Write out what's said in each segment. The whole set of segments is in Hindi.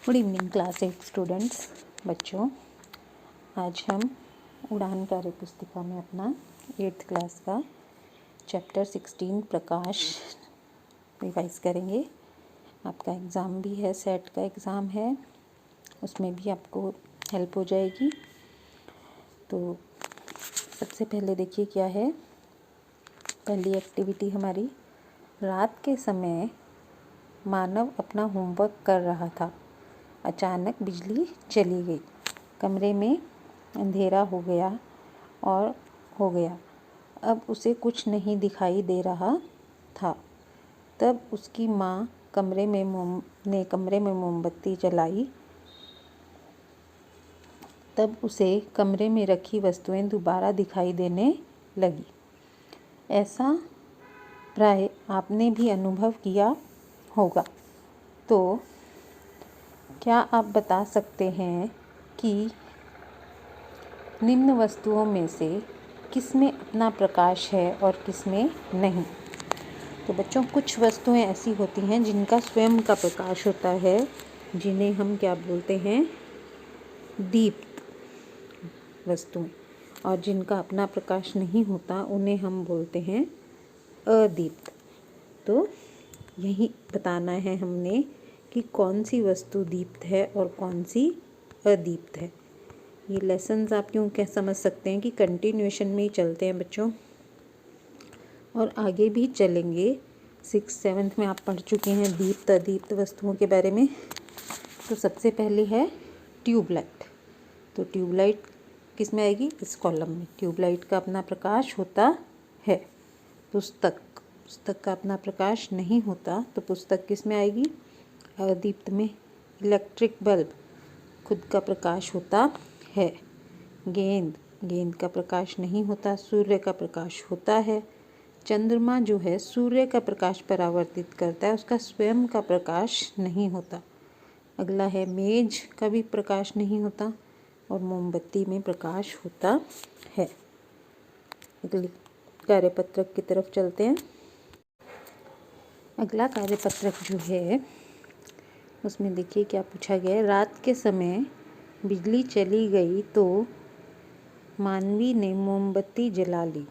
Good evening class 8 students. बच्चों, आज हम उड़ान कार्य पुस्तिका में अपना 8th क्लास का चैप्टर 16 प्रकाश रिवाइज करेंगे। आपका एग्ज़ाम भी है, सेट का एग्ज़ाम है, उसमें भी आपको हेल्प हो जाएगी। तो सबसे पहले देखिए क्या है। पहली एक्टिविटी हमारी, रात के समय मानव अपना होमवर्क कर रहा था। अचानक बिजली चली गई, कमरे में अंधेरा हो गया। अब उसे कुछ नहीं दिखाई दे रहा था। तब उसकी माँ कमरे में मोमबत्ती जलाई। तब उसे कमरे में रखी वस्तुएं दोबारा दिखाई देने लगी। ऐसा प्राय आपने भी अनुभव किया होगा। तो क्या आप बता सकते हैं कि निम्न वस्तुओं में से किसमें अपना प्रकाश है और किसमें नहीं? तो बच्चों, कुछ वस्तुएं ऐसी होती हैं जिनका स्वयं का प्रकाश होता है, जिन्हें हम क्या बोलते हैं? दीप्त वस्तुएं। और जिनका अपना प्रकाश नहीं होता उन्हें हम बोलते हैं अदीप्त। तो यही बताना है हमने कि कौन सी वस्तु दीप्त है और कौन सी अदीप्त है। ये लेसन्स आप यूँ क्या समझ सकते हैं कि कंटिन्यूएशन में ही चलते हैं बच्चों, और आगे भी चलेंगे। 6th 7th में आप पढ़ चुके हैं दीप्त अदीप्त वस्तुओं के बारे में। तो सबसे पहले है ट्यूबलाइट। तो ट्यूबलाइट किस में आएगी? इस कॉलम में। ट्यूबलाइट का अपना प्रकाश होता है। पुस्तक का अपना प्रकाश नहीं होता, तो पुस्तक किस में आएगी? अदीप्त में। इलेक्ट्रिक बल्ब खुद का प्रकाश होता है। गेंद का प्रकाश नहीं होता, सूर्य का प्रकाश होता है। चंद्रमा जो है सूर्य का प्रकाश परावर्तित करता है, उसका स्वयं का प्रकाश नहीं होता। अगला है मेज का भी प्रकाश नहीं होता, और मोमबत्ती में प्रकाश होता है। अगली कार्यपत्रक की तरफ चलते हैं। अगला कार्यपत्रक जो है उसमें देखिए क्या पूछा गया है। रात के समय बिजली चली गई तो मानवी ने मोमबत्ती जला ली।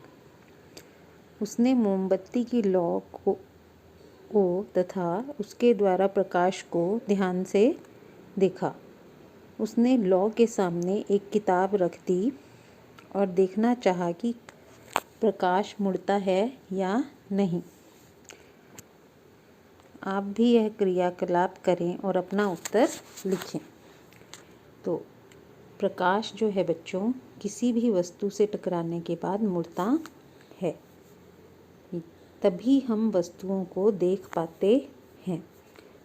उसने मोमबत्ती की लौ को तथा उसके द्वारा प्रकाश को ध्यान से देखा। उसने लौ के सामने एक किताब रख दी और देखना चाहा कि प्रकाश मुड़ता है या नहीं। आप भी यह क्रियाकलाप करें और अपना उत्तर लिखें। तो प्रकाश जो है बच्चों, किसी भी वस्तु से टकराने के बाद मुड़ता है, तभी हम वस्तुओं को देख पाते हैं।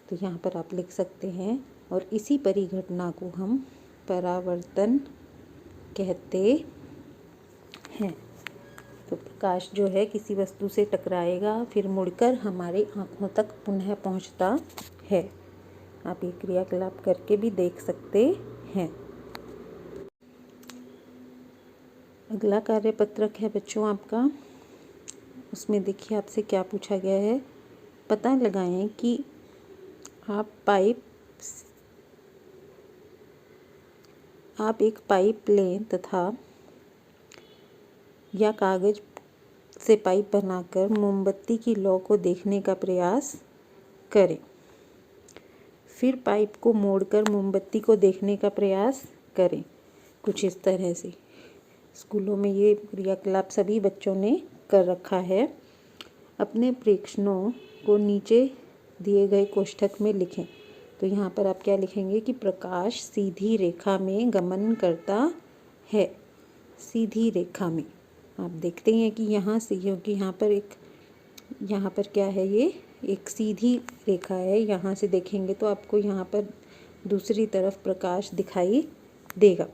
तो यहाँ पर आप लिख सकते हैं, और इसी परिघटना को हम परावर्तन कहते हैं। तो प्रकाश जो है किसी वस्तु से टकराएगा, फिर मुड़कर हमारी आँखों तक पुनः पहुँचता है। आप ये क्रियाकलाप करके भी देख सकते हैं। अगला कार्यपत्रक है बच्चों आपका। उसमें देखिए आपसे क्या पूछा गया है। पता लगाएं कि आप एक पाइप लें तथा या कागज से पाइप बनाकर मोमबत्ती की लौ को देखने का प्रयास करें। फिर पाइप को मोड़कर मोमबत्ती को देखने का प्रयास करें। कुछ इस तरह से स्कूलों में ये क्रियाकलाप सभी बच्चों ने कर रखा है। अपने प्रेक्षणों को नीचे दिए गए कोष्ठक में लिखें। तो यहाँ पर आप क्या लिखेंगे कि प्रकाश सीधी रेखा में गमन करता है। सीधी रेखा में आप देखते हैं कि यहाँ से, क्योंकि यहाँ पर क्या है, ये एक सीधी रेखा है। यहाँ से देखेंगे तो आपको यहाँ पर दूसरी तरफ प्रकाश दिखाई देगा,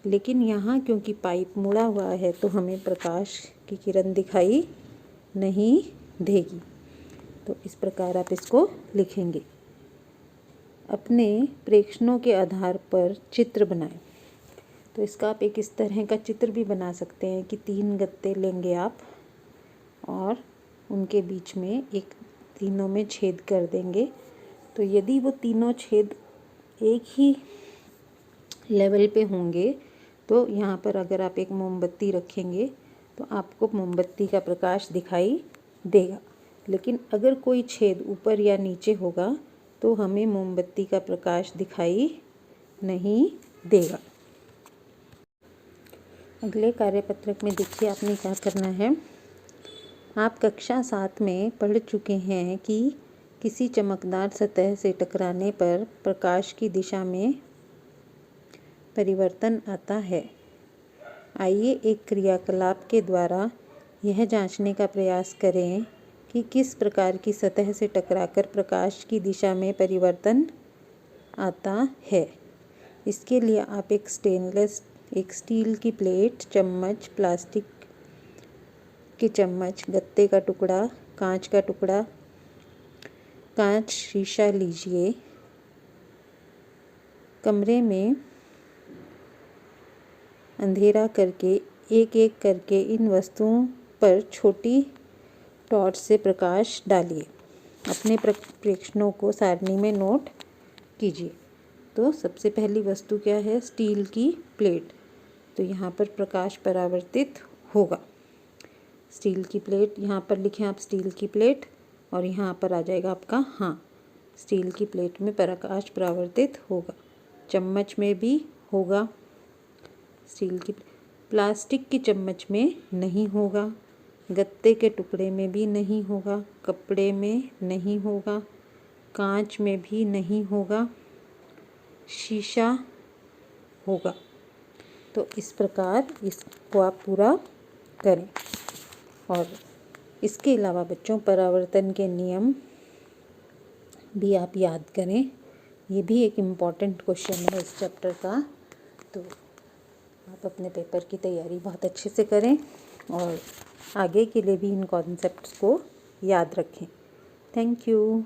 लेकिन यहाँ क्योंकि पाइप मुड़ा हुआ है तो हमें प्रकाश की किरण दिखाई नहीं देगी। तो इस प्रकार आप इसको लिखेंगे। अपने प्रेक्षणों के आधार पर चित्र बनाएं। तो इसका आप एक इस तरह का चित्र भी बना सकते हैं कि 3 गत्ते लेंगे आप और उनके बीच में तीनों में छेद कर देंगे। तो यदि वो तीनों छेद एक ही लेवल पे होंगे तो यहाँ पर अगर आप एक मोमबत्ती रखेंगे तो आपको मोमबत्ती का प्रकाश दिखाई देगा, लेकिन अगर कोई छेद ऊपर या नीचे होगा तो हमें मोमबत्ती का प्रकाश दिखाई नहीं देगा। अगले कार्यपत्रक में देखिए आपने क्या करना है। आप कक्षा 7 में पढ़ चुके हैं कि किसी चमकदार सतह से टकराने पर प्रकाश की दिशा में परिवर्तन आता है। आइए एक क्रियाकलाप के द्वारा यह जांचने का प्रयास करें कि किस प्रकार की सतह से टकराकर प्रकाश की दिशा में परिवर्तन आता है। इसके लिए आप एक स्टील की प्लेट, चम्मच, प्लास्टिक के चम्मच, गत्ते का टुकड़ा, कांच का टुकड़ा, कांच शीशा लीजिए। कमरे में अंधेरा करके एक एक करके इन वस्तुओं पर छोटी टॉर्च से प्रकाश डालिए। अपने प्रेक्षणों को सारणी में नोट कीजिए। तो सबसे पहली वस्तु क्या है? स्टील की प्लेट। तो यहाँ पर प्रकाश परावर्तित होगा। स्टील की प्लेट, यहाँ पर लिखें आप स्टील की प्लेट, और यहाँ पर आ जाएगा आपका हाँ, स्टील की प्लेट में प्रकाश परावर्तित होगा। चम्मच में भी होगा, स्टील की, प्लास्टिक की चम्मच में नहीं होगा, गत्ते के टुकड़े में भी नहीं होगा, कपड़े में नहीं होगा, कांच में भी नहीं होगा, शीशा होगा। तो इस प्रकार इसको आप पूरा करें। और इसके अलावा बच्चों, परावर्तन के नियम भी आप याद करें। ये भी एक इम्पॉर्टेंट क्वेश्चन है इस चैप्टर का। तो आप अपने पेपर की तैयारी बहुत अच्छे से करें और आगे के लिए भी इन कॉन्सेप्ट्स को याद रखें। Thank you.